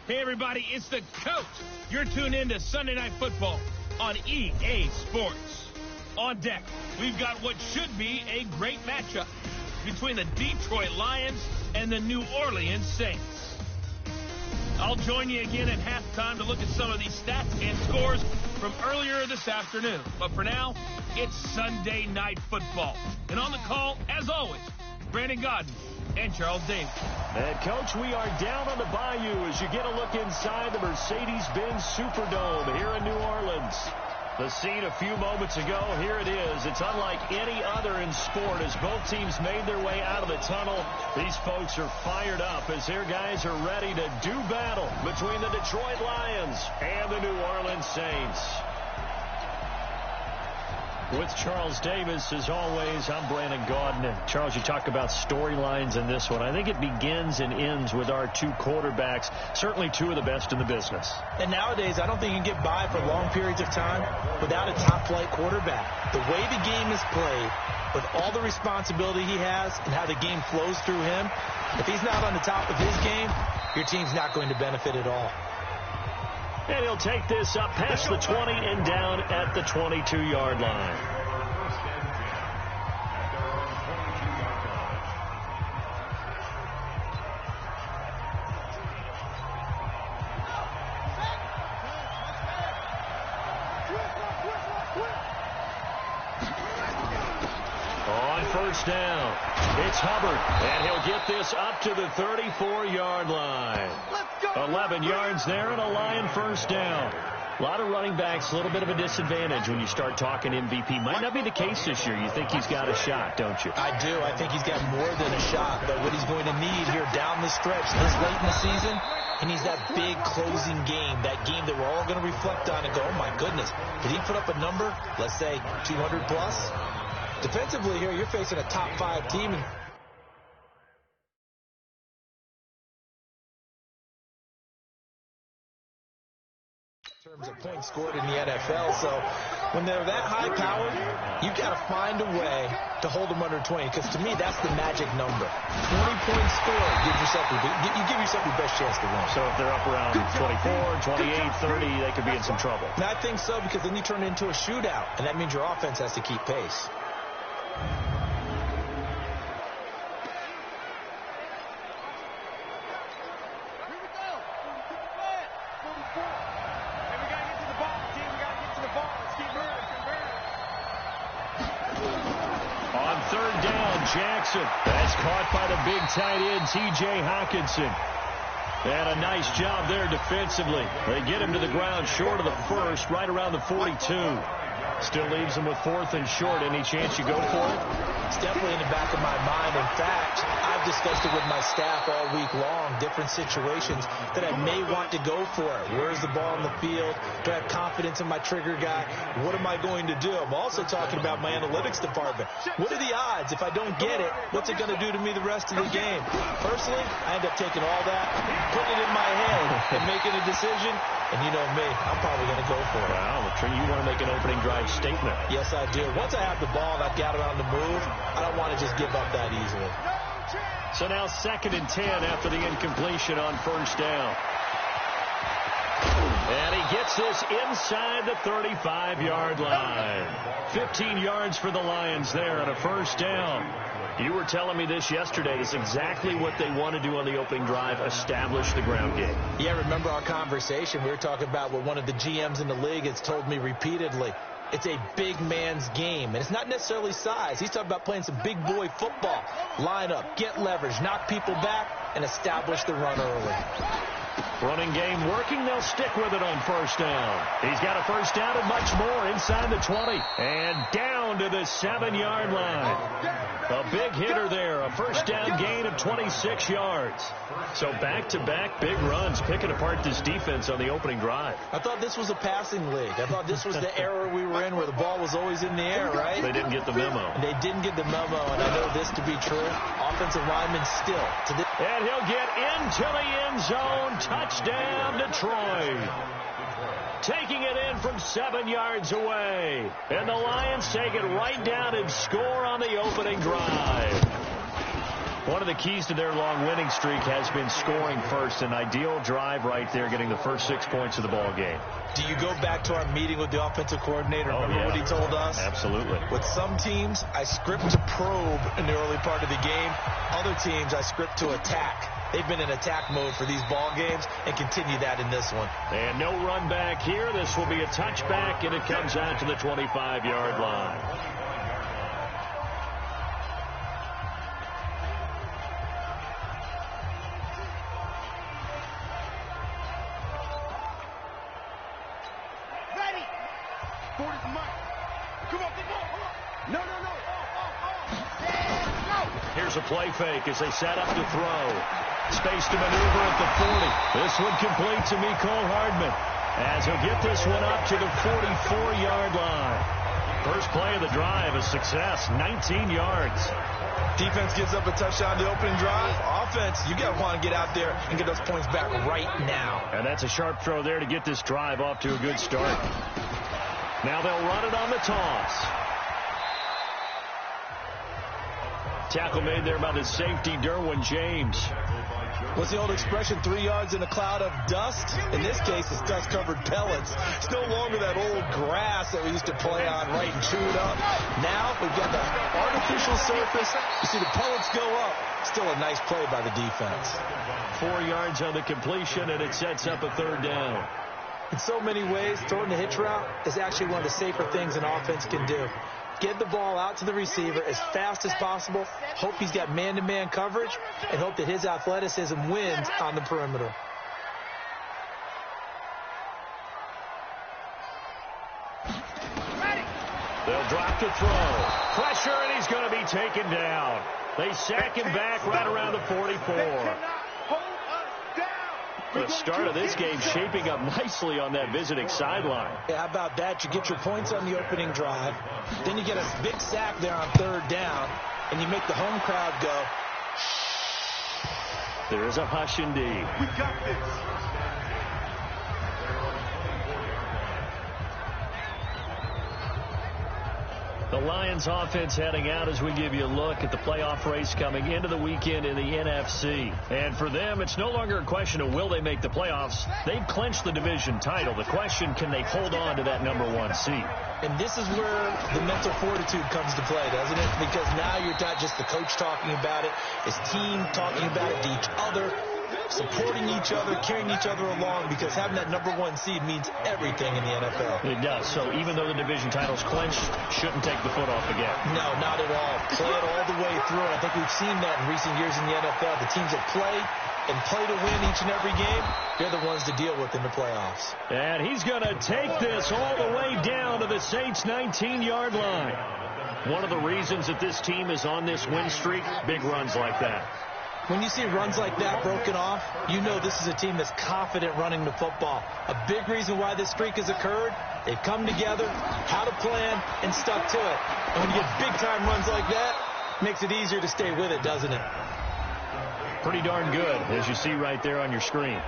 Hey, everybody, it's the coach. You're tuned in to Sunday Night Football on EA Sports. On deck, we've got what should be a great matchup between the Detroit Lions and the New Orleans Saints. I'll join you again at halftime to look at some of these stats and scores from earlier this afternoon. But for now, it's Sunday Night Football. And on the call, as always, Brandon Godden and Charles Davis. And, Coach, we are down on the bayou as you get a look inside the Mercedes-Benz Superdome here in New Orleans. The scene a few moments ago, here it is. It's unlike any other in sport as both teams made their way out of the tunnel. These folks are fired up as their guys are ready to do battle between the Detroit Lions and the New Orleans Saints. With Charles Davis, as always, I'm Brandon Gaudin. And Charles, you talk about storylines in this one. I think it begins and ends with our two quarterbacks, certainly two of the best in the business. And nowadays, I don't think you can get by for long periods of time without a top-flight quarterback. The way the game is played, with all the responsibility he has and how the game flows through him, if he's not on the top of his game, your team's not going to benefit at all. And he'll take this up past the 20 and down at the 22-yard line. On first down, it's Hubbard, and he'll get this up to the 34-yard line. 11 yards there and a Lion first down. A lot of running backs, a little bit of a disadvantage when you start talking MVP. Might not be the case this year. You think he's got a shot, don't you? I do. I think he's got more than a shot. But what he's going to need here down the stretch this late in the season, he needs that big closing game, that game that we're all going to reflect on and go, oh, my goodness, did he put up a number, let's say 200-plus? Defensively here, you're facing a top-5 team. In terms of points scored in the NFL, so when they're that high-powered, you've got to find a way to hold them under 20, because to me, that's the magic number. 20 points scored, you give yourself your best chance to win. So if they're up around 24, 28, 30, they could be in some trouble. And I think so, because then you turn it into a shootout, and that means your offense has to keep pace. Jackson. That's caught by the big tight end, T.J. Hawkinson. And a nice job there defensively. They get him to the ground short of the first, right around the 42. Still leaves him with 4th and short. Any chance you go for it? It's definitely in the back of my mind. In fact, I've discussed it with my staff all week long, different situations that I may want to go for it. Where's the ball on the field? Do I have confidence in my trigger guy? What am I going to do? I'm also talking about my analytics department. What are the odds? If I don't get it, what's it going to do to me the rest of the game? Personally, I end up taking all that, putting it in my head, and making a decision. And you know me, I'm probably going to go for it. Well, you want to make an opening drive statement. Yes, I do. Once I have the ball and I've got it on the move, I don't want to just give up that easily. So now 2nd and 10 after the incompletion on first down. And he gets this inside the 35-yard line. 15 yards for the Lions there and a first down. You were telling me this yesterday. It's exactly what they want to do on the opening drive, establish the ground game. Yeah, remember our conversation. We were talking about what one of the GMs in the league has told me repeatedly. It's a big man's game, and it's not necessarily size. He's talking about playing some big boy football. Line up, get leverage, knock people back, and establish the run early. Running game working. They'll stick with it on first down. He's got a first down and much more inside the 20. And down to the 7-yard line. A big hitter there. A first down gain of 26 yards. So back-to-back big runs, picking apart this defense on the opening drive. I thought this was a passing league. I thought this was the era we were in where the ball was always in the air, right? They didn't get the memo. And they didn't get the memo, and I know this to be true. Offensive linemen still. And he'll get into the end zone. Touchdown, Detroit. Taking it in from 7 yards away. And the Lions take it right down and score on the opening drive. One of the keys to their long winning streak has been scoring first. An ideal drive right there, getting the first 6 points of the ball game. Do you go back to our meeting with the offensive coordinator? Remember what he told us? Absolutely. With some teams, I script to probe in the early part of the game. Other teams, I script to attack. They've been in attack mode for these ball games and continue that in this one. And no run back here. This will be a touchback, and it comes out to the 25-yard line. Here's a play fake as they set up to throw. Space to maneuver at the 40. This one complete to Mecole Hardman as he'll get this one up to the 44-yard line. First play of the drive, a success, 19 yards. Defense gives up a touchdown the opening drive. Offense, you got to want to get out there and get those points back right now. And that's a sharp throw there to get this drive off to a good start. Now they'll run it on the toss. Tackle made there by the safety, Derwin James. What's the old expression, 3 yards in a cloud of dust? In this case, it's dust-covered pellets. It's no longer that old grass that we used to play on, right, and chew it up. Now we've got the artificial surface. You see the pellets go up. Still a nice play by the defense. 4 yards on the completion, and it sets up a third down. In so many ways, throwing the hitch route is actually one of the safer things an offense can do. Get the ball out to the receiver as fast as possible, hope he's got man-to-man coverage, and hope that his athleticism wins on the perimeter. They'll drop to throw. Pressure, and he's going to be taken down. They sack him back right around the 44. The start of this game shaping up nicely on that visiting sideline. Yeah, how about that? You get your points on the opening drive. Then you get a big sack there on third down, and you make the home crowd go. There is a hush indeed. We got this. The Lions offense heading out as we give you a look at the playoff race coming into the weekend in the NFC. And for them, it's no longer a question of will they make the playoffs. They've clinched the division title. The question, can they hold on to that #1 seed? And this is where the mental fortitude comes to play, doesn't it? Because now you're not just the coach talking about it. It's team talking about it to each other, supporting each other, carrying each other along, because having that #1 seed means everything in the NFL. It does. So even though the division title's clinched, shouldn't take the foot off the gas. No, not at all. Play it all the way through. And I think we've seen that in recent years in the NFL. The teams that play to win each and every game, they're the ones to deal with in the playoffs. And he's going to take this all the way down to the Saints' 19-yard line. One of the reasons that this team is on this win streak, big runs like that. When you see runs like that broken off, you know this is a team that's confident running the football. A big reason why this streak has occurred, they've come together, had a plan, and stuck to it. And when you get big-time runs like that, it makes it easier to stay with it, doesn't it? Pretty darn good, as you see right there on your screen.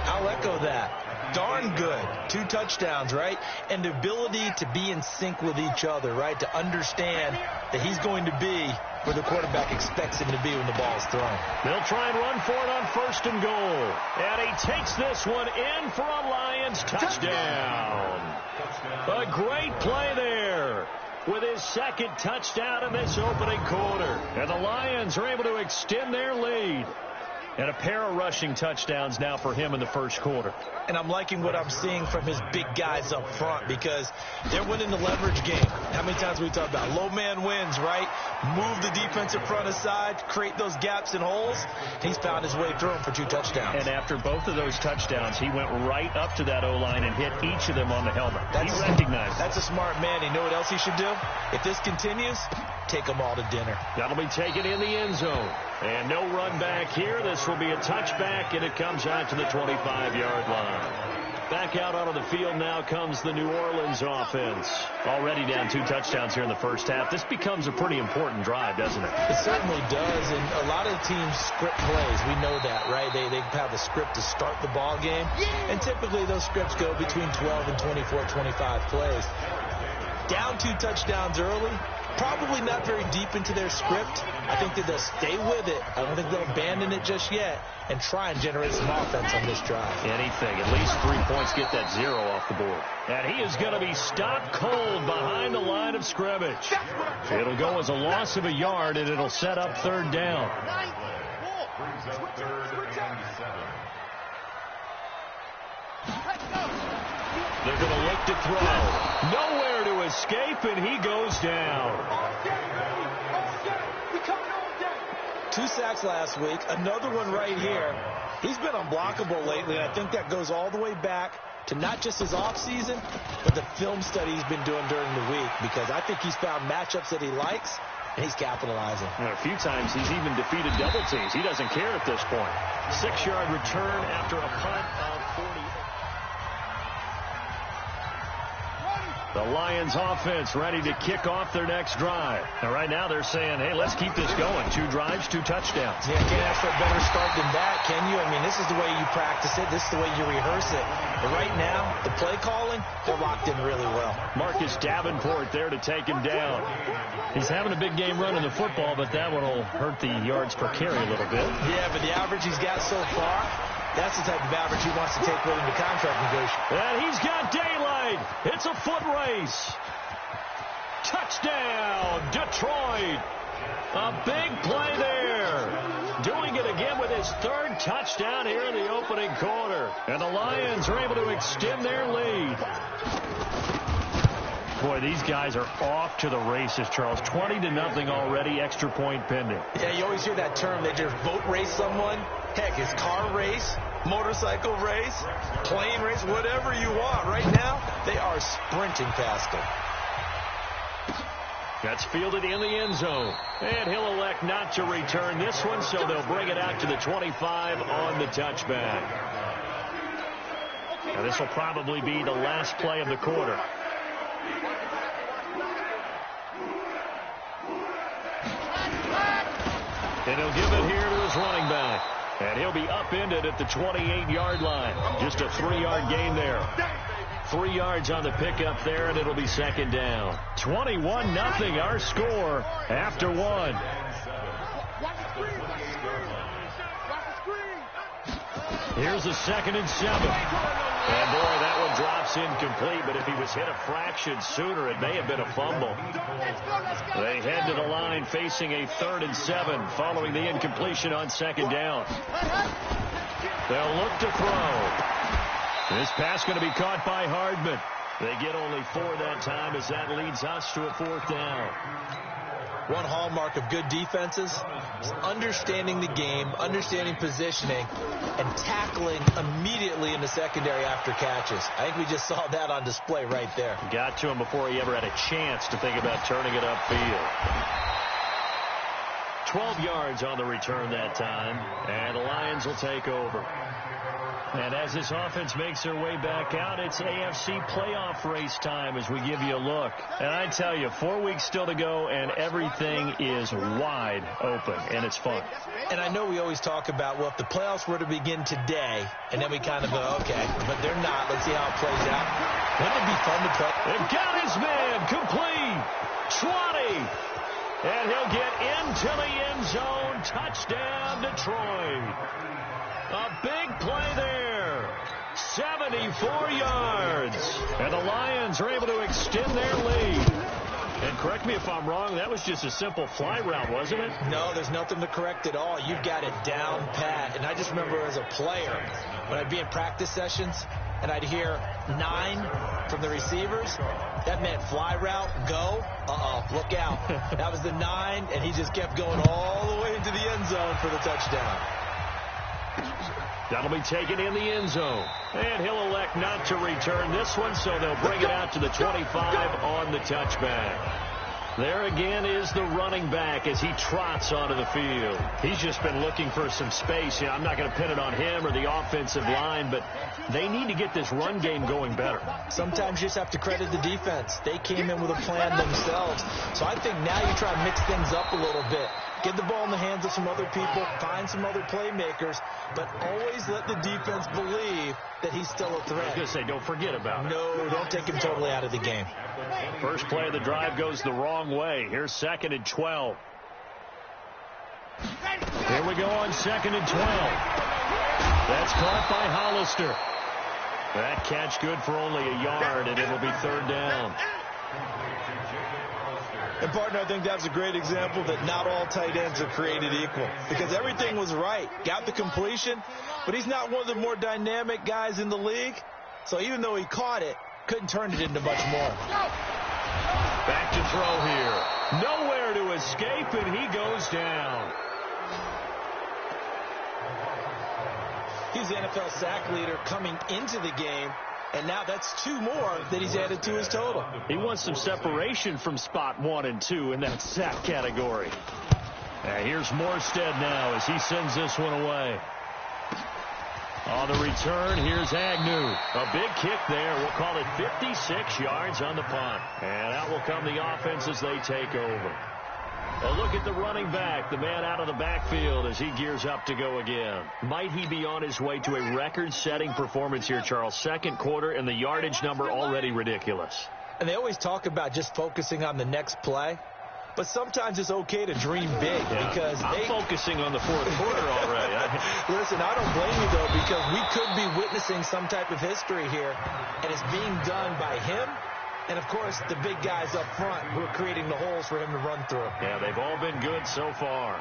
I'll echo that. Darn good. 2 touchdowns, right? And the ability to be in sync with each other, right? To understand that he's going to be where the quarterback expects him to be when the ball is thrown. They'll try and run for it on 1st and goal. And he takes this one in for a Lions touchdown. A great play there with his 2nd touchdown in this opening quarter. And the Lions are able to extend their lead. And a pair of rushing touchdowns now for him in the 1st quarter. And I'm liking what I'm seeing from his big guys up front, because they're winning the leverage game. How many times we talk about low man wins, right? Move the defensive front aside, create those gaps and holes. He's found his way through them for 2 touchdowns. And after both of those touchdowns, he went right up to that O-line and hit each of them on the helmet. He recognized That's a smart man. You know what else he should do? If this continues, take them all to dinner. That'll be taken in the end zone. And no run back here. This will be a touchback, and it comes out to the 25-yard line. Back out onto the field now comes the New Orleans offense. Already down 2 touchdowns here in the first half. This becomes a pretty important drive, doesn't it? It certainly does, and a lot of teams script plays. We know that, right? They have a script to start the ball game, and typically those scripts go between 12 and 24, 25 plays. Down 2 touchdowns early, Probably not very deep into their script. I think that they'll stay with it. I don't think they'll abandon it just yet and try and generate some offense on this drive. Anything. At least 3 points, get that 0 off the board. And he is going to be stopped cold behind the line of scrimmage. It'll go as a loss of a yard, and it'll set up 3rd down. They're going to look to throw. Nowhere to escape, and he goes down. 2 sacks last week, another one right here. He's been unblockable lately, and I think that goes all the way back to not just his offseason, but the film study he's been doing during the week, because I think he's found matchups that he likes, and he's capitalizing. And a few times he's even defeated double teams. He doesn't care at this point. 6-yard return after a punt of 40. The Lions offense ready to kick off their next drive. Now, right now they're saying, hey, let's keep this going. 2 drives, 2 touchdowns. Yeah, can't ask for a better start than that, can you? I mean, this is the way you practice it. This is the way you rehearse it. But right now, the play calling, they're locked in really well. Marcus Davenport there to take him down. He's having a big game running the football, but that one will hurt the yards per carry a little bit. Yeah, but the average he's got so far, that's the type of average he wants to take with him to contract negotiation. And he's got daylight. It's a foot race. Touchdown, Detroit. A big play there. Doing it again with his 3rd touchdown here in the opening quarter. And the Lions are able to extend their lead. Boy, these guys are off to the races, Charles. 20-0 already, extra point pending. Yeah, you always hear that term. They just boat race someone. Heck, it's car race, motorcycle race, plane race, whatever you want. Right now, they are sprinting past them. That's fielded in the end zone. And he'll elect not to return this one, so they'll bring it out to the 25 on the touchback. Now, this will probably be the last play of the quarter. And he'll give it here to his running back. And he'll be upended at the 28-yard line. Just a 3-yard gain there. 3 yards on the pickup there, and it'll be 2nd down. 21-0 our score after 1. Here's a 2nd and 7. And, boy, that one drops incomplete, but if he was hit a fraction sooner, it may have been a fumble. They head to the line facing a 3rd and 7 following the incompletion on 2nd down. They'll look to throw. This pass going to be caught by Hardman. They get only 4 that time as that leads us to a 4th down. One hallmark of good defenses is understanding the game, understanding positioning, and tackling immediately in the secondary after catches. I think we just saw that on display right there. Got to him before he ever had a chance to think about turning it upfield. 12 yards on the return that time, and the Lions will take over. And as this offense makes their way back out, it's AFC playoff race time as we give you a look. And I tell you, 4 weeks still to go, and everything is wide open, and it's fun. And I know we always talk about, well, if the playoffs were to begin today, and then we kind of go, okay, but they're not. Let's see how it plays out. Wouldn't it be fun to play? They've got his man complete. 20. And he'll get into the end zone. Touchdown, Detroit. A big play there. 74 yards. And the Lions are able to extend their lead. And correct me if I'm wrong, that was just a simple fly route, wasn't it? No, there's nothing to correct at all. You've got it down pat. And I just remember as a player, when I'd be in practice sessions, and I'd hear 9 from the receivers, that meant fly route, go, look out. That was the 9, and he just kept going all the way into the end zone for the touchdown. That'll be taken in the end zone. And he'll elect not to return this one, so they'll bring it out to the 25 on the touchback. There again is the running back as he trots onto the field. He's just been looking for some space. I'm not going to pin it on him or the offensive line, but they need to get this run game going better. Sometimes you just have to credit the defense. They came in with a plan themselves. So I think now you try to mix things up a little bit. get the ball in the hands of some other people, find some other playmakers, but always let the defense believe that he's still a threat. I was going to say, don't forget about it. No, don't take him totally out of the game. First play of the drive goes the wrong way. Here's 2nd and 12. Here we go on 2nd and 12. That's caught by Hollister. That catch good for only a yard, and it'll be 3rd down. And, partner, I think that's a great example that not all tight ends are created equal, because everything was right. Got the completion, but he's not one of the more dynamic guys in the league. So even though he caught it, couldn't turn it into much more. Back to throw here. Nowhere to escape, and he goes down. He's the NFL sack leader coming into the game, and now that's 2 more that he's added to his total. He wants some separation from spot 1 and 2 in that sack category. Here's Morstead now as he sends this one away. On the return, here's Agnew. A big kick there. We'll call it 56 yards on the punt. And out will come the offense as they take over. A look at the running back, the man out of the backfield as he gears up to go again. Might he be on his way to a record-setting performance here, Charles? 2nd quarter and the yardage number already ridiculous. And they always talk about just focusing on the next play. But sometimes it's okay to dream big because I'm focusing on the 4th quarter already. Listen, I don't blame you, though, because we could be witnessing some type of history here, and it's being done by him and, of course, the big guys up front who are creating the holes for him to run through. Yeah, they've all been good so far.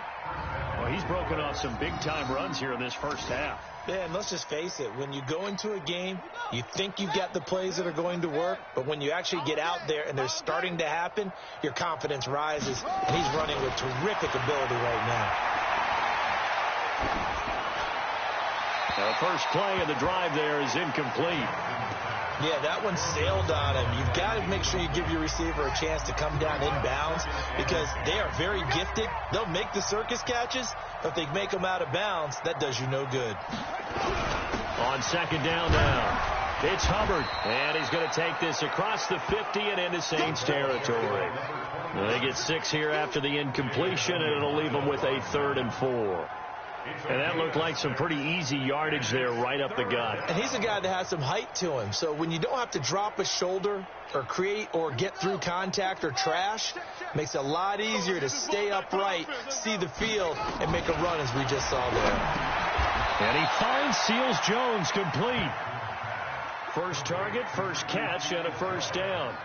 Well, he's broken off some big-time runs here in this first half. Yeah, and let's just face it. When you go into a game, you think you've got the plays that are going to work, but when you actually get out there and they're starting to happen, your confidence rises, and he's running with terrific ability right now. The first play of the drive there is incomplete. Yeah, that one sailed on him. You've got to make sure you give your receiver a chance to come down inbounds because they are very gifted. They'll make the circus catches, but if they make them out of bounds, that does you no good. On 2nd down now, it's Hubbard, and he's going to take this across the 50 and into Saints territory. They get 6 here after the incompletion, and it'll leave them with a 3rd and 4. And that looked like some pretty easy yardage there right up the gut. And he's a guy that has some height to him. So when you don't have to drop a shoulder or create or get through contact or trash, makes it a lot easier to stay upright, see the field, and make a run as we just saw there. And he finds Seals Jones complete. First target, first catch, and a 1st down.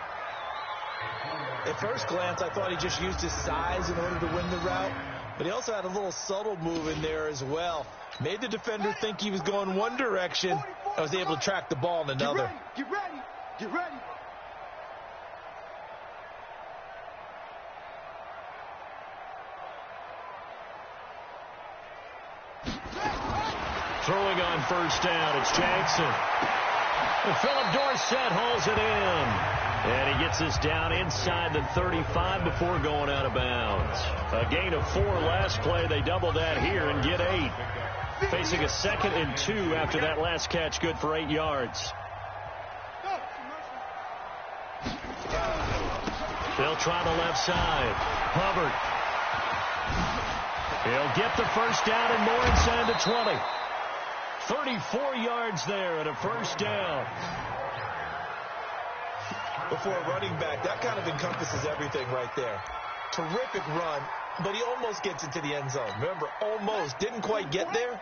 At first glance, I thought he just used his size in order to win the route. But he also had a little subtle move in there as well. Made the defender think he was going one direction. I was able to track the ball in another. Get ready. Get ready. Throwing on 1st down, it's Jackson. And Philip Dorsett hauls it in. And he gets this down inside the 35 before going out of bounds. A gain of 4 last play. They double that here and get 8. Facing a 2nd and 2 after that last catch, good for 8 yards. They'll try the left side. Hubbard. He'll get the 1st down and more inside the 20. 34 yards there and a 1st down. Before a running back, that kind of encompasses everything right there. Terrific run, but he almost gets into the end zone. Remember, almost. Didn't quite get there.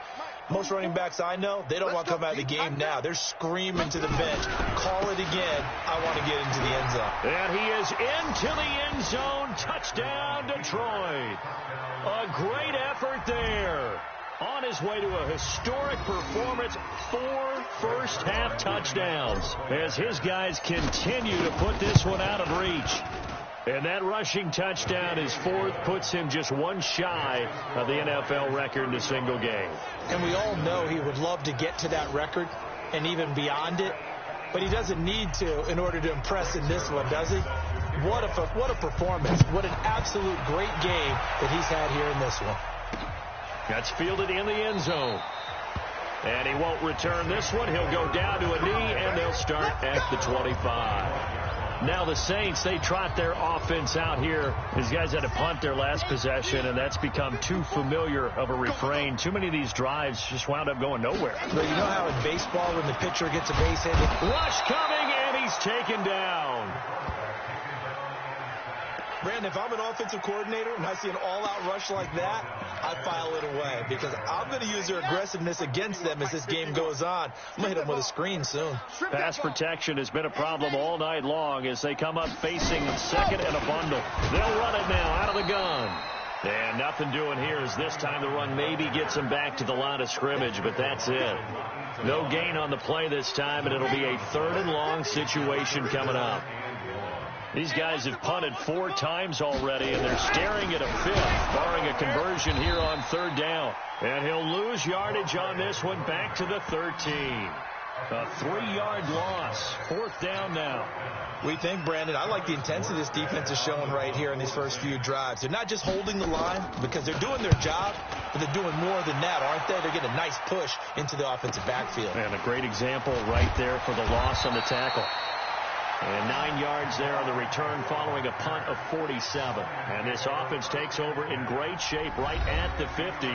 Most running backs I know, they don't want to come out of the game now. They're screaming to the bench, call it again. I want to get into the end zone. And he is into the end zone. Touchdown, Detroit. A great effort there. On his way to a historic performance, 4 first-half touchdowns as his guys continue to put this one out of reach. And that rushing touchdown, his 4th, puts him just 1 shy of the NFL record in a single game. And we all know he would love to get to that record and even beyond it, but he doesn't need to in order to impress in this one, does he? What a performance. What an absolute great game that he's had here in this one. That's fielded in the end zone. And he won't return this one. He'll go down to a knee, and they'll start at the 25. Now the Saints, they trot their offense out here. These guys had to punt their last possession, and that's become too familiar of a refrain. Too many of these drives just wound up going nowhere. But you know how in baseball when the pitcher gets a base hit? Rush coming, and he's taken down. Brandon, if I'm an offensive coordinator and I see an all-out rush like that, I file it away because I'm going to use their aggressiveness against them as this game goes on. I'm going to hit them with a screen soon. Pass protection has been a problem all night long as they come up facing second and a bundle. They'll run it now out of the gun. And nothing doing here as this time the run maybe gets them back to the line of scrimmage, but that's it. No gain on the play this time, and it'll be a 3rd and long situation coming up. These guys have punted 4 times already, and they're staring at a 5th, barring a conversion here on 3rd down. And he'll lose yardage on this one back to the 13. A 3-yard loss. 4th down now. We think, Brandon, I like the intensity this defense is showing right here in these first few drives. They're not just holding the line because they're doing their job, but they're doing more than that, aren't they? They're getting a nice push into the offensive backfield. And a great example right there for the loss on the tackle. And 9 yards there on the return following a punt of 47. And this offense takes over in great shape right at the 50.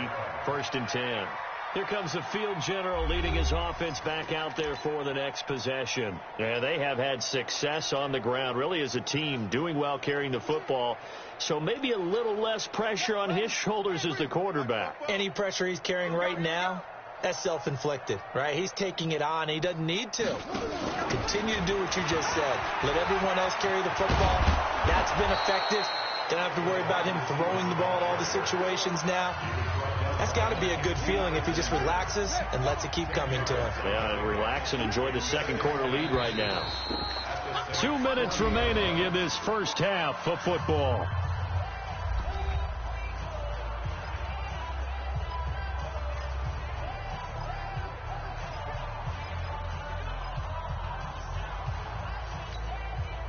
1st and 10. Here comes the field general leading his offense back out there for the next possession. And they have had success on the ground, really as a team, doing well carrying the football. So maybe a little less pressure on his shoulders as the quarterback. Any pressure he's carrying right now, that's self-inflicted, right? He's taking it on. He doesn't need to. Continue to do what you just said. Let everyone else carry the football. That's been effective. Don't have to worry about him throwing the ball in all the situations now. That's got to be a good feeling if he just relaxes and lets it keep coming to him. Yeah, and relax and enjoy the 2nd quarter lead right now. 2 minutes remaining in this first half of football.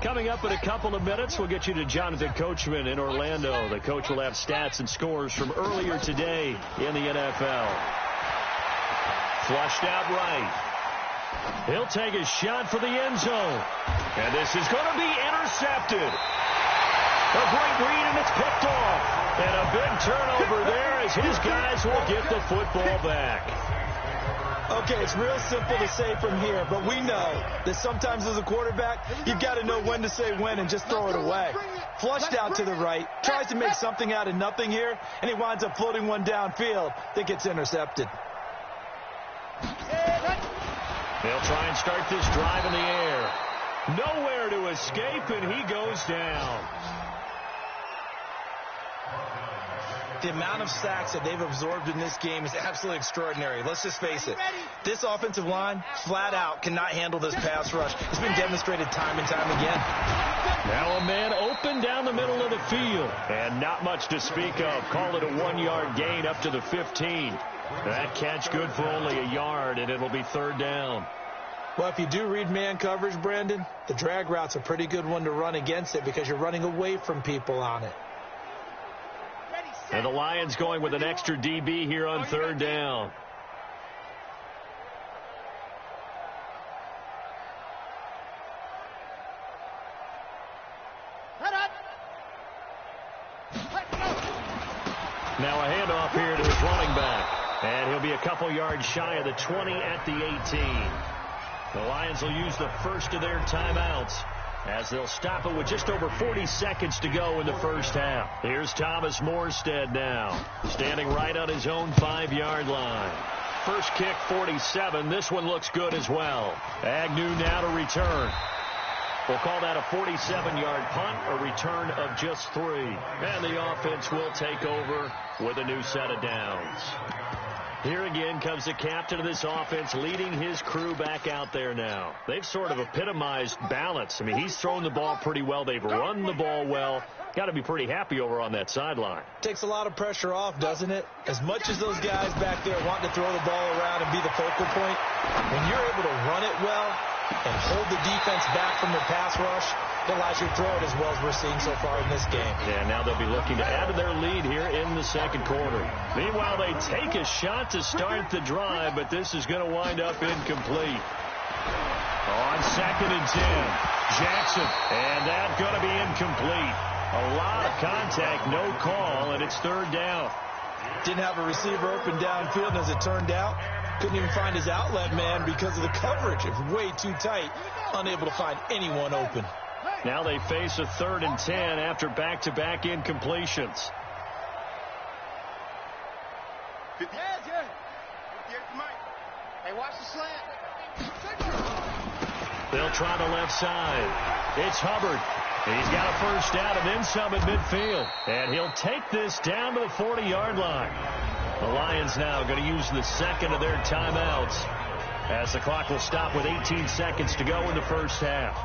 Coming up in a couple of minutes, we'll get you to Jonathan Coachman in Orlando. The coach will have stats and scores from earlier today in the NFL. Flushed out right. He'll take a shot for the end zone. And this is going to be intercepted. A great read, and it's picked off. And a big turnover there as his guys will get the football back. Okay, it's real simple to say from here, but we know that sometimes as a quarterback, you've got to know when to say when and just throw it away. Flushed out to the right, tries to make something out of nothing here, and he winds up floating one downfield that gets intercepted. They'll try and start this drive in the air. Nowhere to escape, and he goes down. The amount of sacks that they've absorbed in this game is absolutely extraordinary. Let's just face it. This offensive line, flat out, cannot handle this pass rush. It's been demonstrated time and time again. Now a man open down the middle of the field. And not much to speak of. Call it a 1-yard gain up to the 15. That catch good for only a yard, and it'll be 3rd down. Well, if you do read man coverage, Brandon, the drag route's a pretty good one to run against it because you're running away from people on it. And the Lions going with an extra DB here on 3rd down. Now a handoff here to his running back. And he'll be a couple yards shy of the 20 at the 18. The Lions will use the first of their timeouts as they'll stop it with just over 40 seconds to go in the first half. Here's Thomas Morstead now, standing right on his own 5-yard line. First kick, 47. This one looks good as well. Agnew now to return. We'll call that a 47-yard punt, a return of just 3. And the offense will take over with a new set of downs. Here again comes the captain of this offense leading his crew back out there now. They've sort of epitomized balance. I mean, he's thrown the ball pretty well. They've run the ball well. Got to be pretty happy over on that sideline. Takes a lot of pressure off, doesn't it? As much as those guys back there want to throw the ball around and be the focal point, when you're able to run it well and hold the defense back from the pass rush, it allows you to throw it as well as we're seeing so far in this game. Yeah, now they'll be looking to add to their lead here in the 2nd quarter. Meanwhile, they take a shot to start the drive, but this is going to wind up incomplete. On 2nd and 10, Jackson, and that's going to be incomplete. A lot of contact, no call, and it's 3rd down. Didn't have a receiver open downfield, and as it turned out, couldn't even find his outlet man because of the coverage. It was way too tight, unable to find anyone open. Now they face a 3rd and 10 after back-to-back incompletions. Hey, watch the slant. They'll try the left side. It's Hubbard. He's got a 1st down and then some at midfield. And he'll take this down to the 40-yard line. The Lions now going to use the 2nd of their timeouts as the clock will stop with 18 seconds to go in the 1st half.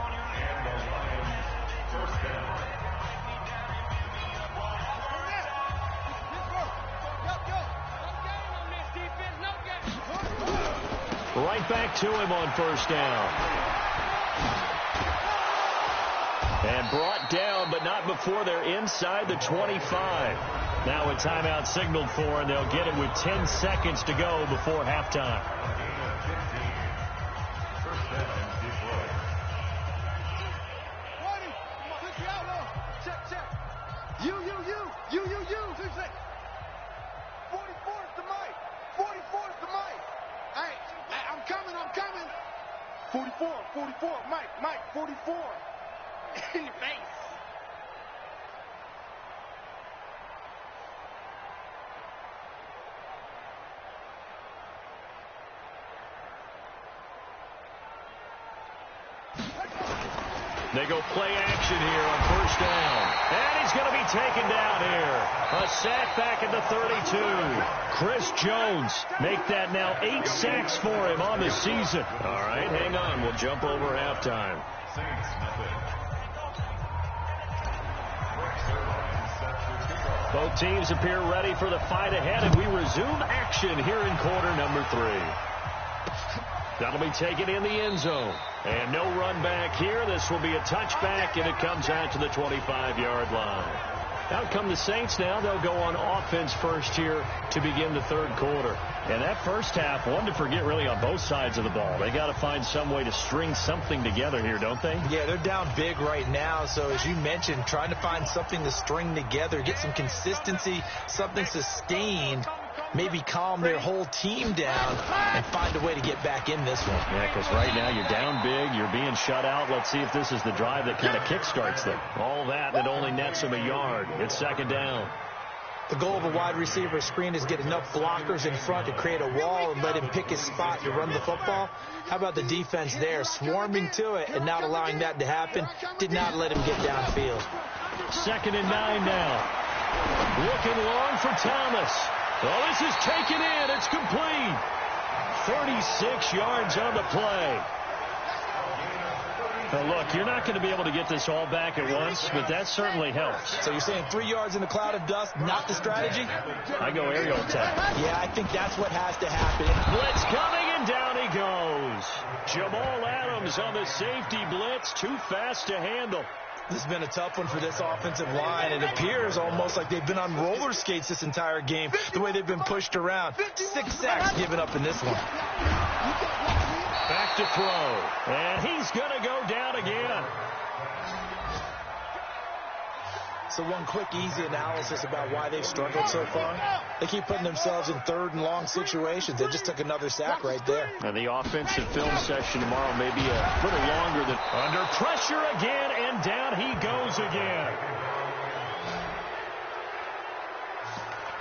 Right back to him on 1st down. And brought down, but not before they're inside the 25. Now a timeout signaled for, and they'll get it with 10 seconds to go before halftime. You. 44's the mic. 44's the mic. Hey, I'm coming. 44, Mike, 44. In your face. They go play action here on 1st down. And he's going to be taken down here. A sack back at the 32. Chris Jones make that now 8 sacks for him on the season. All right, hang on. We'll jump over halftime. Both teams appear ready for the fight ahead, and we resume action here in quarter number 3. That'll be taken in the end zone. And no run back here. This will be a touchback, and it comes out to the 25-yard line. Out come the Saints now. They'll go on offense first here to begin the 3rd quarter. And that 1st half, one to forget really on both sides of the ball. They got to find some way to string something together here, don't they? Yeah, they're down big right now. So as you mentioned, trying to find something to string together, get some consistency, something sustained, maybe calm their whole team down and find a way to get back in this one. Yeah, because right now you're down big, you're being shut out. Let's see if this is the drive that kind of kickstarts them. All that only nets them a yard. It's 2nd down. The goal of a wide receiver screen is get enough blockers in front to create a wall and let him pick his spot to run the football. How about the defense there, swarming to it and not allowing that to happen? Did not let him get downfield. 2nd and 9 now. Looking long for Thomas. Oh, this is taken in. It's complete. 36 yards on the play. Now, look, you're not going to be able to get this all back at once, but that certainly helps. So you're saying 3 yards in a cloud of dust, not the strategy? I go aerial attack. Yeah, I think that's what has to happen. Blitz coming, and down he goes. Jamal Adams on the safety blitz. Too fast to handle. This has been a tough one for this offensive line. It appears almost like they've been on roller skates this entire game, the way they've been pushed around. 6 sacks given up in this one. Back to throw. And he's going to go down again. So one quick, easy analysis about why they've struggled so far. They keep putting themselves in 3rd and long situations. They just took another sack right there. And the offensive film session tomorrow may be a little longer than under pressure again, and down he goes again.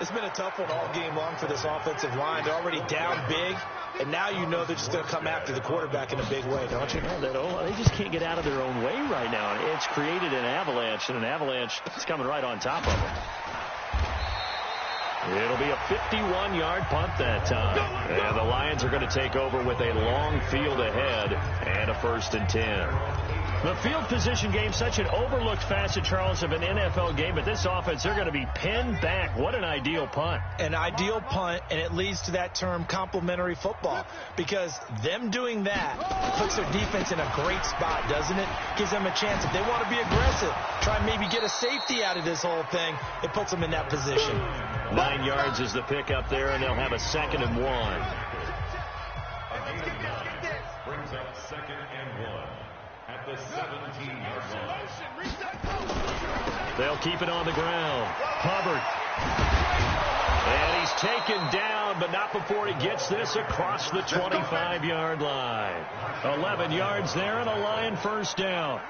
It's been a tough one all game long for this offensive line. They're already down big, and now you know they're just going to come after the quarterback in a big way, don't you? They just can't get out of their own way right now. It's created an avalanche, and an avalanche is coming right on top of them. It'll be a 51-yard punt that time. And the Lions are going to take over with a long field ahead and a 1st and 10. The field position game, such an overlooked facet, Charles, of an NFL game, but this offense, they're going to be pinned back. What an ideal punt. An ideal punt, and it leads to that term complementary football, because them doing that puts their defense in a great spot, doesn't it? Gives them a chance. If they want to be aggressive, try and maybe get a safety out of this whole thing, it puts them in that position. 9 yards is the pick up there, and they'll have a 2nd and 1. Brings up 2nd and 1. They'll keep it on the ground. Hubbard. And he's taken down, but not before he gets this across the 25-yard line. 11 yards there and a Lion first down.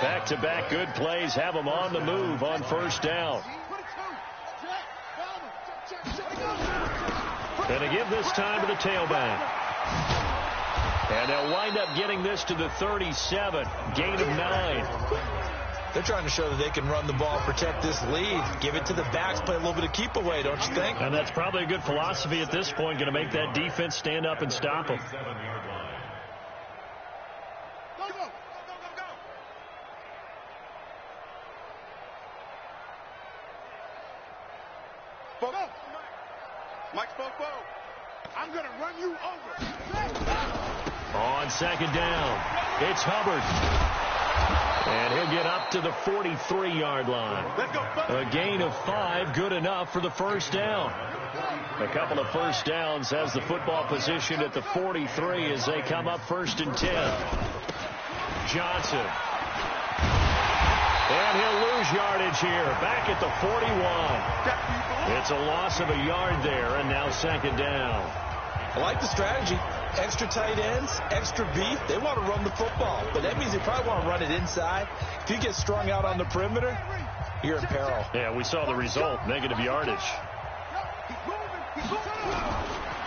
Back-to-back good plays have them on the move on first down. Going to give this time to the tailback. And they'll wind up getting this to the 37. Gain of 9. They're trying to show that they can run the ball, protect this lead, give it to the backs, play a little bit of keep away, don't you think? And that's probably a good philosophy at this point, going to make that defense stand up and stop them. Mike spoke. I'm going to run you over. On second down, it's Hubbard. And he'll get up to the 43-yard line. A gain of 5, good enough for the first down. A couple of first downs has the football position at the 43 as they come up 1st and 10. Johnson. And he'll lose yardage here. Back at the 41. It's a loss of a yard there, and now second down. I like the strategy. Extra tight ends, extra beef. They want to run the football, but that means they probably want to run it inside. If you get strung out on the perimeter, you're in peril. Yeah, we saw the result, negative yardage.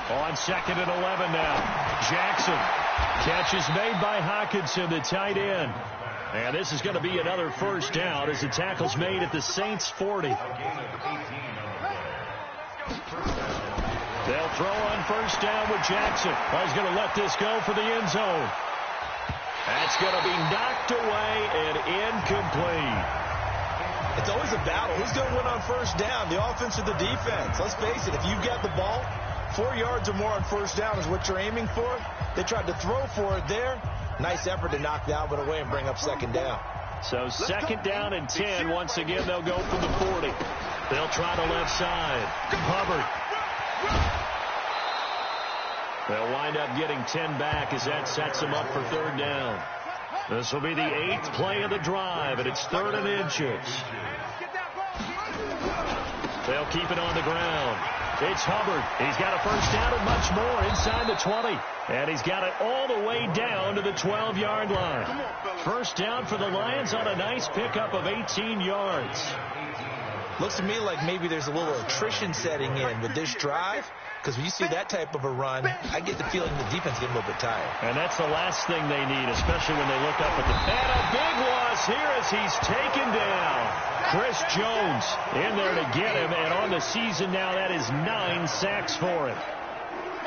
On 2nd and 11 now. Jackson. Catch is made by Hawkinson, the tight end. And this is going to be another first down as the tackle's made at the Saints 40. They'll throw on first down with Jackson. He's going to let this go for the end zone. That's going to be knocked away and incomplete. It's always a battle. Who's going to win on first down, the offense or the defense? Let's face it, if you've got the ball, 4 yards or more on first down is what you're aiming for. They tried to throw for it there. Nice effort to knock that one away and bring up second down. So second down and 10. Once again, they'll go from the 40. They'll try the left side. Hubbard. They'll wind up getting 10 back as that sets them up for third down. This will be the 8th play of the drive, and it's 3rd and inches. They'll keep it on the ground. It's Hubbard. He's got a first down and much more inside the 20. And he's got it all the way down to the 12-yard line. First down for the Lions on a nice pickup of 18 yards. Looks to me like maybe there's a little attrition setting in with this drive. Because when you see that type of a run, I get the feeling the defense is getting a little bit tired. And that's the last thing they need, especially when they look up at the... And a big loss here as he's taken down. Chris Jones in there to get him, and on the season now, that is 9 sacks for him.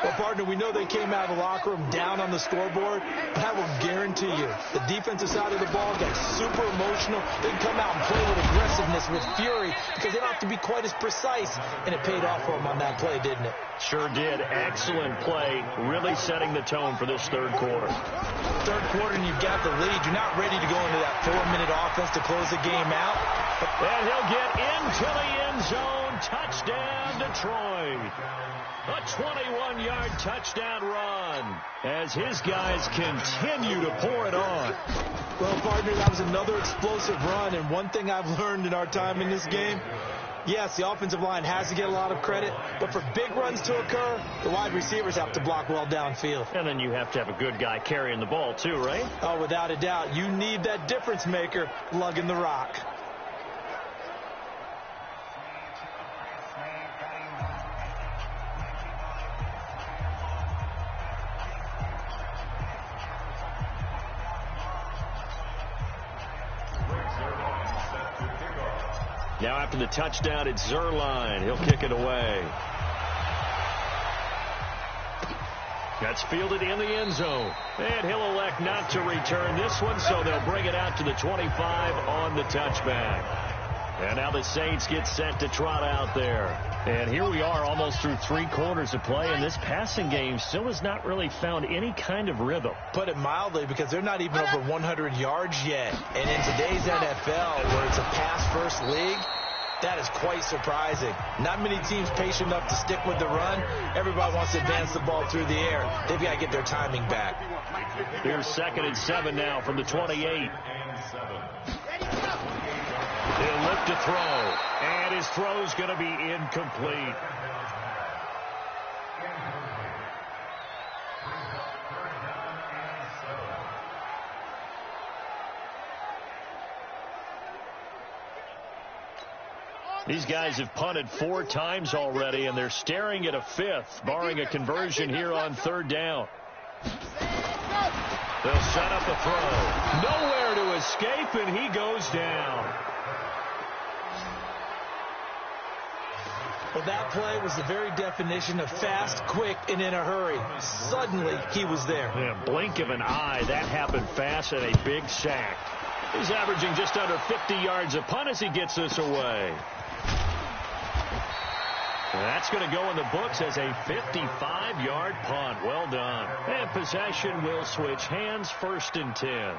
Well, partner, we know they came out of the locker room down on the scoreboard, but I will guarantee you the defensive side of the ball got super emotional. They can come out and play with aggressiveness, with fury, because they don't have to be quite as precise, and it paid off for them on that play, didn't it? Sure did. Excellent play, really setting the tone for this third quarter. Third quarter, and you've got the lead. You're not ready to go into that 4-minute offense to close the game out. And he'll get into the end zone. Touchdown, Detroit. A 21-yard touchdown run as his guys continue to pour it on. Well, partner, that was another explosive run, and one thing I've learned in our time in this game, yes, the offensive line has to get a lot of credit, but for big runs to occur, the wide receivers have to block well downfield. And then you have to have a good guy carrying the ball too, right? Oh, without a doubt. You need that difference maker lugging the rock. Now after the touchdown, it's Zerline. He'll kick it away. That's fielded in the end zone. And he'll elect not to return this one, so they'll bring it out to the 25 on the touchback. And now the Saints get set to trot out there. And here we are almost through 3 quarters of play, and this passing game still has not really found any kind of rhythm. Put it mildly, because they're not even over 100 yards yet. And in today's NFL, where it's a pass-first league, That is quite surprising. Not many teams patient enough to stick with the run. Everybody wants to advance the ball through the air. They've got to get their timing back. Here's 2nd and 7 now from the 28. He'll look to throw, and his throw's going to be incomplete. These guys have punted 4 times already, and they're staring at a 5th, barring a conversion here on 3rd down. They'll set up the throw. Nowhere to escape, and he goes down. Well, that play was the very definition of fast, quick, and in a hurry. Suddenly, he was there. Yeah, blink of an eye, that happened fast, and a big sack. He's averaging just under 50 yards a punt as he gets this away. That's going to go in the books as a 55-yard punt. Well done. And possession will switch hands, 1st and 10.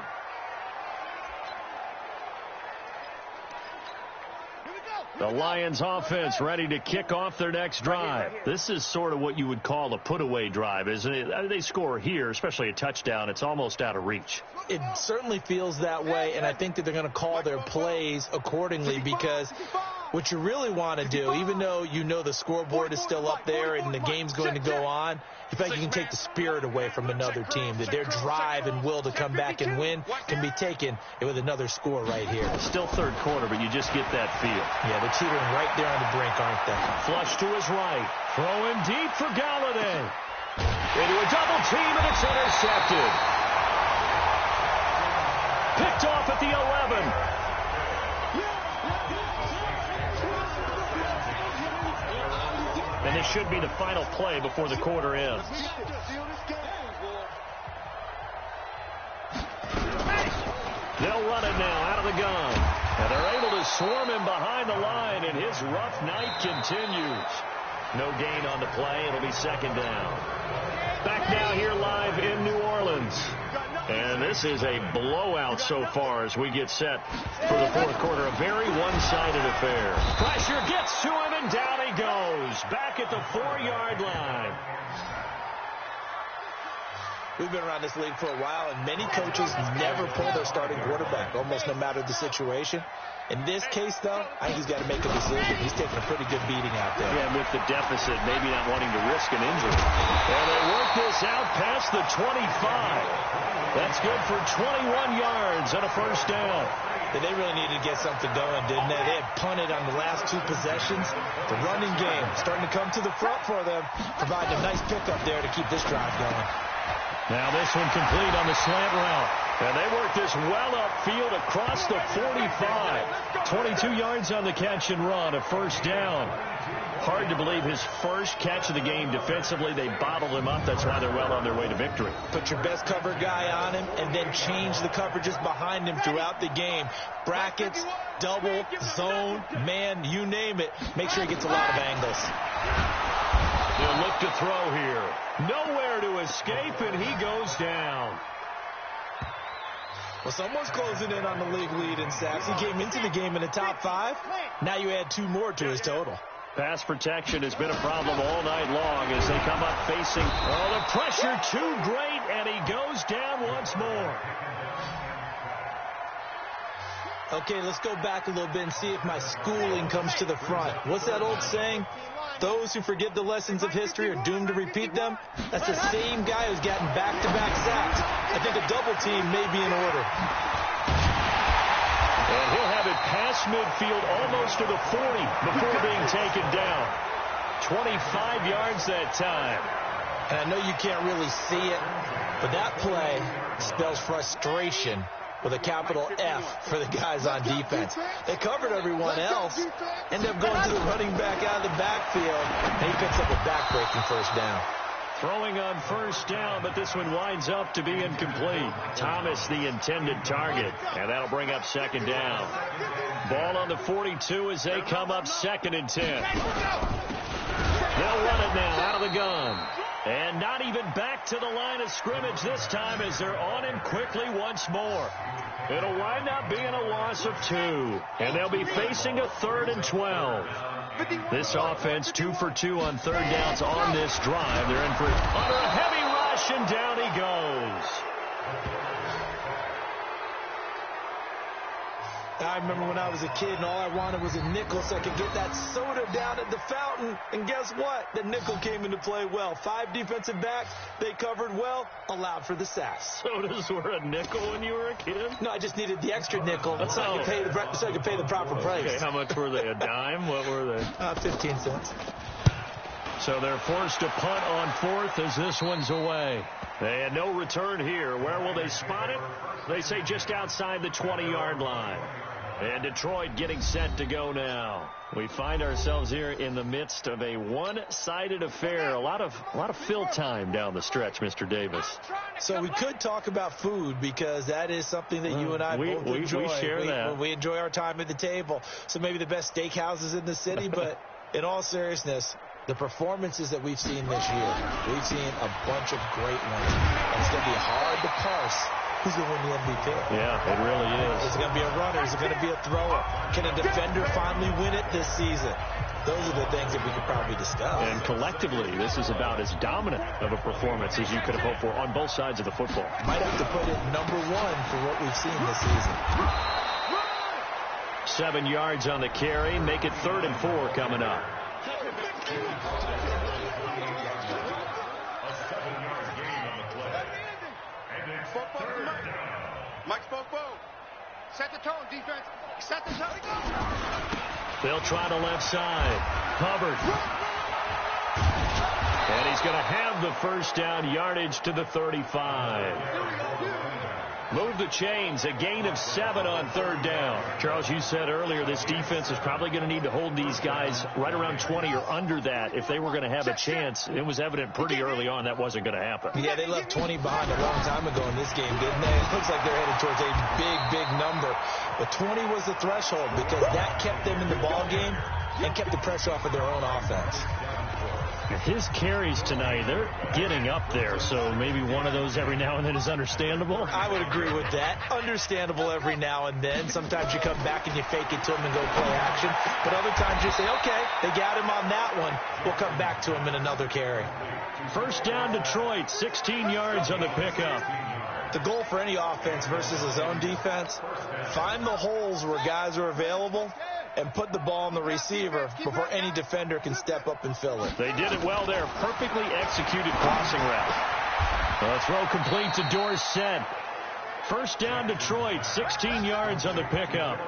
The Lions offense ready to kick off their next drive. This is sort of what you would call a put-away drive, isn't it? They score here, especially a touchdown. It's almost out of reach. It certainly feels that way, and I think that they're going to call their plays accordingly, because what you really want to do, even though you know the scoreboard is still up there and the game's going to go on, you feel like you can take the spirit away from another team, that their drive and will to come back and win can be taken with another score right here. Still 3rd quarter, but you just get that feel. Yeah, they're teetering right there on the brink, aren't they? Flush to his right. Throwing deep for Galladay. Into a double team, and it's intercepted. Picked off at the 11. And this should be the final play before the quarter ends. They'll run it now out of the gun. And they're able to swarm him behind the line, and his rough night continues. No gain on the play. It'll be 2nd down. Back now here live in New Orleans. And this is a blowout so far as we get set for the 4th quarter. A very one-sided affair. Pressure gets to him, and down he goes. Back at the 4-yard line. We've been around this league for a while, and many coaches never pull their starting quarterback, almost no matter the situation. In this case, though, I think he's got to make a decision. He's taking a pretty good beating out there. Yeah, with the deficit, maybe not wanting to risk an injury. And they work this out past the 25. That's good for 21 yards and a 1st down. They really needed to get something going, didn't they? They had punted on the last 2 possessions. The running game starting to come to the front for them, providing a nice pickup there to keep this drive going. Now this one complete on the slant route. And they work this well upfield across the 45. 22 yards on the catch and run, a 1st down. Hard to believe his first catch of the game defensively. They bottled him up. That's why they're well on their way to victory. Put your best cover guy on him and then change the coverages behind him throughout the game. Brackets, double, zone, man, you name it. Make sure he gets a lot of angles. He'll look to throw here. Nowhere to escape, and he goes down. Well, someone's closing in on the league lead in sacks. He came into the game in the top 5. Now you add 2 more to his total. Pass protection has been a problem all night long as they come up facing. Oh, the pressure too great, and he goes down once more. Okay, let's go back a little bit and see if my schooling comes to the front. What's that old saying? Those who forget the lessons of history are doomed to repeat them. That's the same guy who's gotten back-to-back sacks. I think a double team may be in order. And he'll have it past midfield almost to the 40 before being taken down. 25 yards that time. And I know you can't really see it, but that play spells frustration with a capital F for the guys on defense. They covered everyone else, ended up going to the running back out of the backfield, and he picks up a back-breaking 1st down. Throwing on 1st down, but this one winds up to be incomplete. Thomas the intended target, and that'll bring up 2nd down. Ball on the 42 as they come up 2nd and 10. They'll run it now out of the gun. And not even back to the line of scrimmage this time as they're on him quickly once more. It'll wind up being a loss of 2. And they'll be facing a 3rd and 12. This offense 2 for 2 on 3rd downs on this drive. They're in for under a heavy rush, and down he goes. I remember when I was a kid and all I wanted was a nickel so I could get that soda down at the fountain. And guess what? The nickel came into play well. 5 defensive backs. They covered well. Allowed for the sacks. Sodas were a nickel when you were a kid? No, I just needed the extra nickel so I could pay the proper price. Okay, how much were they? A dime? What were they? 15 cents. So they're forced to punt on 4th as this one's away. They had no return here. Where will they spot it? They say just outside the 20-yard line. And Detroit getting set to go now. We find ourselves here in the midst of a one-sided affair. A lot of fill time down the stretch, Mr. Davis. So we could talk about food because that is something that you and I both enjoy. We share that. We enjoy our time at the table. So maybe the best steakhouses in the city, but in all seriousness, the performances that we've seen this year, we've seen a bunch of great ones. And it's going to be hard to parse who's going to win the MVP. Yeah, it really is. Is it going to be a runner? Is it going to be a thrower? Can a defender finally win it this season? Those are the things that we could probably discuss. And collectively, this is about as dominant of a performance as you could have hoped for on both sides of the football. Might have to put it number 1 for what we've seen this season. 7 yards on the carry. Make it 3rd and 4 coming up. Mike Spopo. Set the tone, defense. Set the tone. They'll try the left side. Hubbard. And he's going to have the first down, yardage to the 35. Move the chains, a gain of 7 on 3rd down. Charles, you said earlier this defense is probably going to need to hold these guys right around 20 or under that if they were going to have a chance. It was evident pretty early on that wasn't going to happen. Yeah, they left 20 behind a long time ago in this game, didn't they? It looks like they're headed towards a big number. But 20 was the threshold because that kept them in the ball game and kept the pressure off of their own offense. His carries tonight, they're getting up there, so maybe one of those every now and then is understandable. I would agree with that. Understandable every now and then. Sometimes you come back and you fake it to him and go play action. But other times you say, okay, they got him on that one. We'll come back to him in another carry. First down, Detroit, 16 yards on the pickup. The goal for any offense versus a zone defense, find the holes where guys are available and put the ball on the receiver before any defender can step up and fill it. They did it well there. Perfectly executed crossing route. The throw complete to Dorsett. First down, Detroit, 16 yards on the pickup.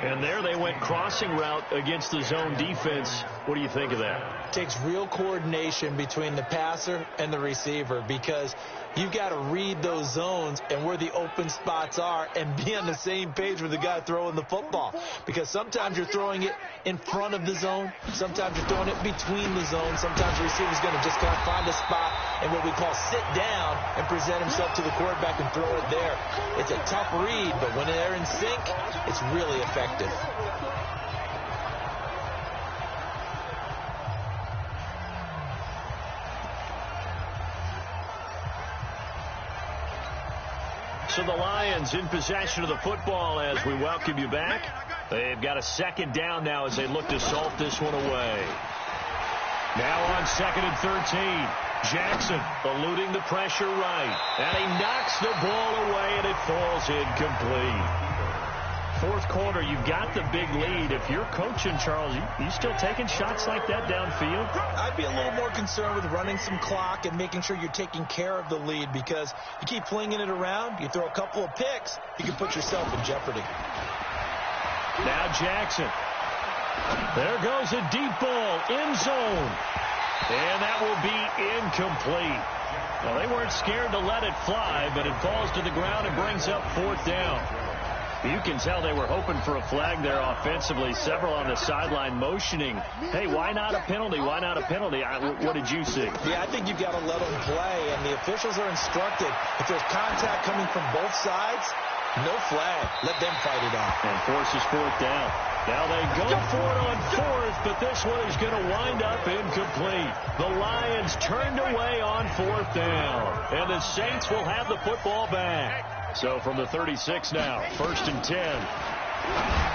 And there they went crossing route against the zone defense. What do you think of that? It takes real coordination between the passer and the receiver because you've got to read those zones and where the open spots are and be on the same page with the guy throwing the football. Because sometimes you're throwing it in front of the zone. Sometimes you're throwing it between the zones. Sometimes the receiver's going to just kind of find a spot and what we call sit down and present himself to the quarterback and throw it there. It's a tough read, but when they're in sync, it's really effective. So the Lions in possession of the football as we welcome you back. They've got a second down now as they look to salt this one away. Now on 2nd and 13. Jackson eluding the pressure right. And he knocks the ball away and it falls incomplete. Fourth quarter, you've got the big lead. If you're coaching, Charles, you still taking shots like that downfield? I'd be a little more concerned with running some clock and making sure you're taking care of the lead because you keep flinging it around, you throw a couple of picks, you can put yourself in jeopardy. Now Jackson. There goes a deep ball, end zone. And that will be incomplete. Well, they weren't scared to let it fly, but it falls to the ground and brings up 4th down. You can tell they were hoping for a flag there offensively. Several on the sideline motioning, hey, why not a penalty? Why not a penalty? What did you see? Yeah, I think you've got to let them play, and the officials are instructed. If there's contact coming from both sides, no flag. Let them fight it out. And forces 4th down. Now they go for it on fourth, but this one is going to wind up incomplete. The Lions turned away on fourth down, and the Saints will have the football back. So from the 36 now, 1st and 10.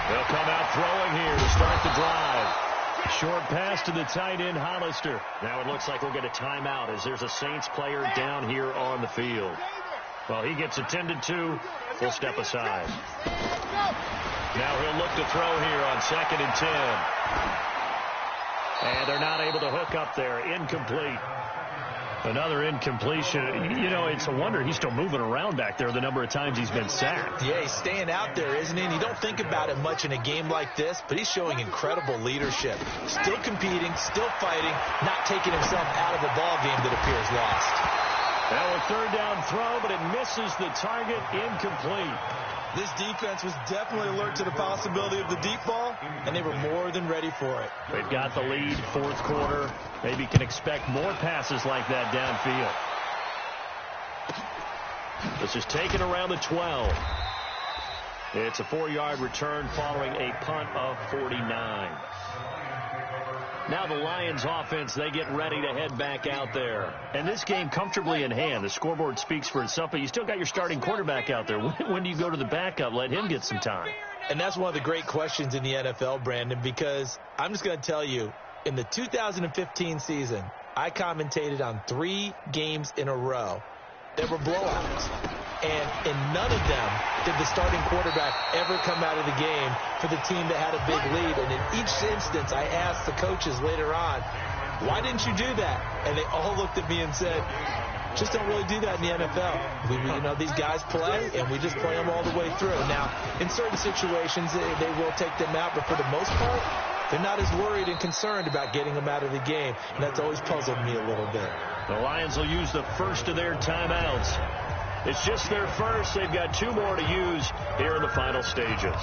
They'll come out throwing here to start the drive. Short pass to the tight end, Hollister. Now it looks like we'll get a timeout as there's a Saints player down here on the field. Well, he gets attended to. We'll step aside. Now he'll look to throw here on 2nd and 10. And they're not able to hook up there. Incomplete. Another incompletion. You know, it's a wonder he's still moving around back there the number of times he's been sacked. Yeah, he's staying out there, isn't he? And you don't think about it much in a game like this, but he's showing incredible leadership. Still competing, still fighting, not taking himself out of a ball game that appears lost. Now a 3rd down throw, but it misses the target. Incomplete. This defense was definitely alert to the possibility of the deep ball, and they were more than ready for it. They've got the lead, 4th quarter. Maybe can expect more passes like that downfield. This is taken around the 12. It's a 4-yard return following a punt of 49. Now the Lions offense, they get ready to head back out there. And this game comfortably in hand. The scoreboard speaks for itself, but you still got your starting quarterback out there. When do you go to the backup? Let him get some time. And that's one of the great questions in the NFL, Brandon, because I'm just going to tell you, in the 2015 season, I commentated on 3 games in a row that were blowouts. And in none of them did the starting quarterback ever come out of the game for the team that had a big lead. And in each instance, I asked the coaches later on, why didn't you do that? And they all looked at me and said, just don't really do that in the NFL. You know, these guys play, and we just play them all the way through. Now, in certain situations, they will take them out, but for the most part, they're not as worried and concerned about getting them out of the game. And that's always puzzled me a little bit. The Lions will use the first of their timeouts. It's just their first. They've got 2 more to use here in the final stages.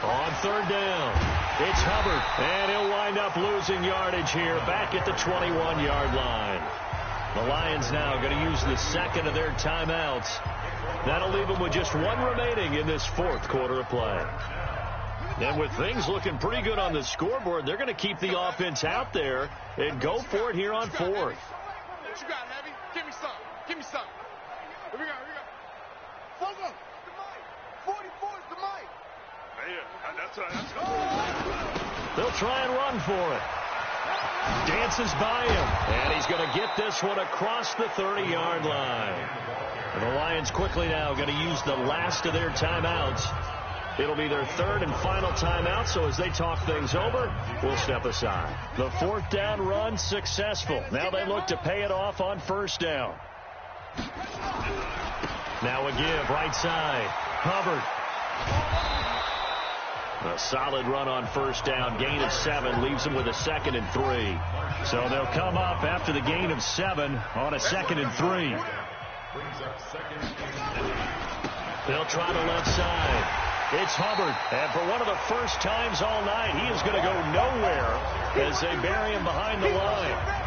On 3rd down, it's Hubbard, and he'll wind up losing yardage here back at the 21-yard line. The Lions now going to use the 2nd of their timeouts. That'll leave them with just 1 remaining in this 4th quarter of play. And with things looking pretty good on the scoreboard, they're going to keep the offense out there and go for it here on 4th. What you got, Levy? Give me some. Give me some. Here we go. Here we go. Fogo. The mic. 44 is the mic. Yeah, that's right. They'll try and run for it. Dances by him. And he's going to get this one across the 30-yard line. And the Lions quickly now going to use the last of their timeouts. It'll be their 3rd and final timeout, so as they talk things over, we'll step aside. The 4th down run successful. Now they look to pay it off on 1st down. Now a give, right side. Hubbard. A solid run on 1st down. Gain of 7 leaves them with a 2nd and 3. So they'll come up after the gain of 7 on a 2nd and 3. They'll try the left side. It's Hubbard, and for one of the first times all night, he is going to go nowhere as they bury him behind the line.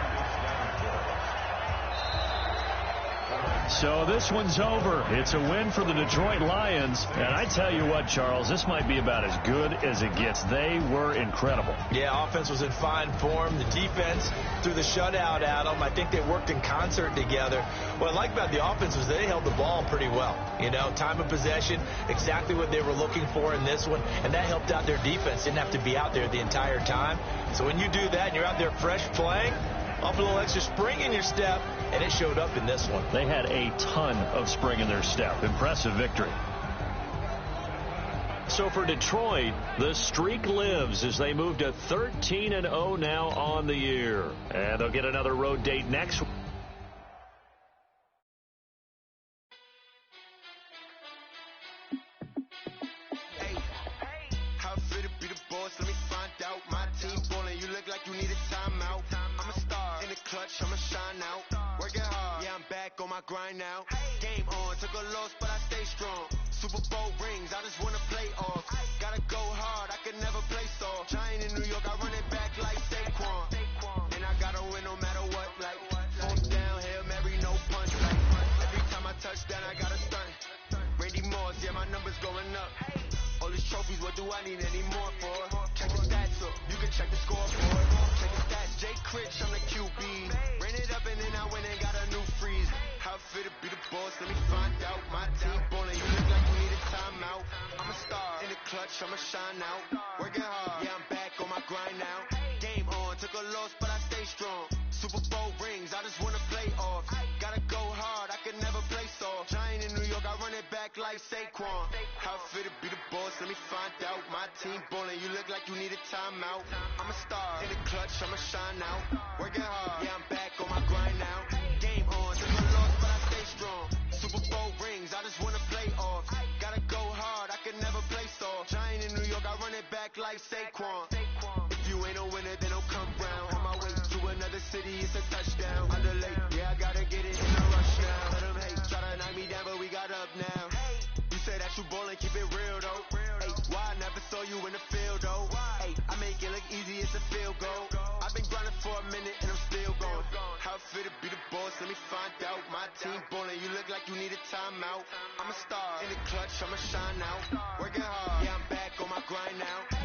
So this one's over. It's a win for the Detroit Lions. And I tell you what, Charles, this might be about as good as it gets. They were incredible. Yeah, offense was in fine form. The defense threw the shutout at them. I think they worked in concert together. What I like about the offense was they held the ball pretty well. You know, time of possession, exactly what they were looking for in this one. And that helped out their defense. Didn't have to be out there the entire time. So when you do that and you're out there fresh playing, off a little extra spring in your step, and it showed up in this one. They had a ton of spring in their step. Impressive victory. So for Detroit, the streak lives as they move to 13-0 now on the year. And they'll get another road date next week. I'ma shine out, working hard, yeah, I'm back on my grind now. Game on, took a loss, but I stay strong. Super Bowl rings, I just wanna play off. Gotta go hard, I can never play soft. Giant in New York, I run it back like Saquon. And I gotta win no matter what, like fourth down, Hail Mary. trophies, what do I need any more for? Check the stats up, you can check the scoreboard. Check the stats, Jay Critch, I'm the QB. Ran it up and then I went and got a new freeze. How fit to be the boss, let me find out. My team ballin', you look like you need a timeout. I'm a star, in the clutch, I'ma shine out. Working hard, yeah, I'm back on my grind now. Game on, took a loss, but I stay strong. Super Bowl rings, I just wanna play off. Gotta go hard, I can never play soft. Giant in New York, I run it back like Saquon. How fit to be the boss, let me find out. My team ballin', you look like you need a timeout. I'm a star, in the clutch, I'ma shine out. Working hard, yeah, I'm back on my grind now. Game on, took a loss, but I stay strong. Super Bowl rings, I just wanna play off. Gotta go hard, I can never play soft. Giant in New York, I run it back like Saquon. If you ain't a winner, then don't come round. On my way to another city, it's a touchdown. Underlay, yeah, I gotta get it in a rush now. Let them hate, try to knock me down, but we got up now. You said that you ballin', keep it real though. Hey, why I never saw you in the field though? Hey, I make it look easy, it's a field goal. I've been grinding for a minute and I'm still going. How fit to be the boss, let me find out. My team ballin', you look like you need a timeout. I'm a star, in the clutch, I'ma shine out. Working hard, yeah, I'm back on my grind now.